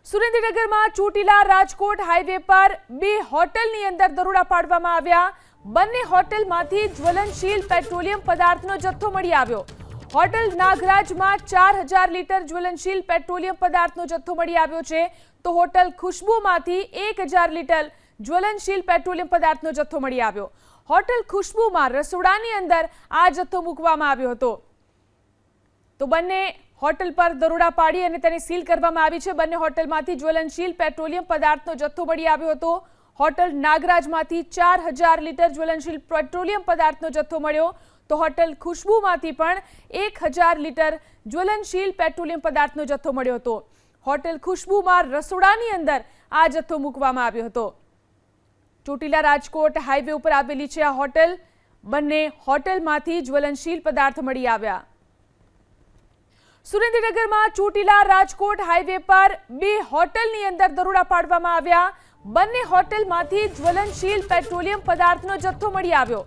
સુરેન્દ્રનગરમાં ચોટીલા રાજકોટ હાઈવે પર બે હોટલની અંદર દરોડા પાડવામાં આવ્યા। બંને હોટલમાંથી જ્વલનશીલ પેટ્રોલિયમ પદાર્થનો જથ્થો મળી આવ્યો। હોટલ નાગરાજમાં 4000 લીટર જ્વલનશીલ પેટ્રોલિયમ પદાર્થનો જથ્થો મળી આવ્યો છે, તો હોટલ ખુશ્બુમાંથી 1000 લીટર જ્વલનશીલ પેટ્રોલિયમ પદાર્થનો જથ્થો મળી આવ્યો। હોટલ ખુશ્બુમાં રસોડાની અંદર આ જથ્થો મૂકવામાં આવ્યો હતો। તો બંને હોટલ પર દરોડા પાડી અને તેને સીલ કરવામાં આવી છે। બંને હોટલમાંથી જ્વલનશીલ પેટ્રોલિયમ પદાર્થનો જથ્થો મળી આવ્યો હતો। હોટલ નાગરાજમાંથી 4000 લીટર જ્વલનશીલ પેટ્રોલિયમ પદાર્થનો જથ્થો મળ્યો, તો હોટલ ખુશ્બુમાંથી પણ 1000 લીટર જ્વલનશીલ પેટ્રોલિયમ પદાર્થનો જથ્થો મળ્યો હતો। હોટલ ખુશ્બુમાં રસોડાની અંદર આ જથ્થો મૂકવામાં આવ્યો હતો। ચોટીલા રાજકોટ હાઈવે ઉપર આવેલી છે આ હોટલ। બંને હોટલમાંથી જ્વલનશીલ પદાર્થ મળી આવ્યા। સુરેન્દ્રનગરમાં ચોટીલા રાજકોટ હાઈવે પર બે હોટલની અંદર દરોડા પાડવામાં આવ્યા। બંને હોટલમાંથી જ્વલનશીલ પેટ્રોલિયમ પદાર્થનો જથ્થો મળી આવ્યો।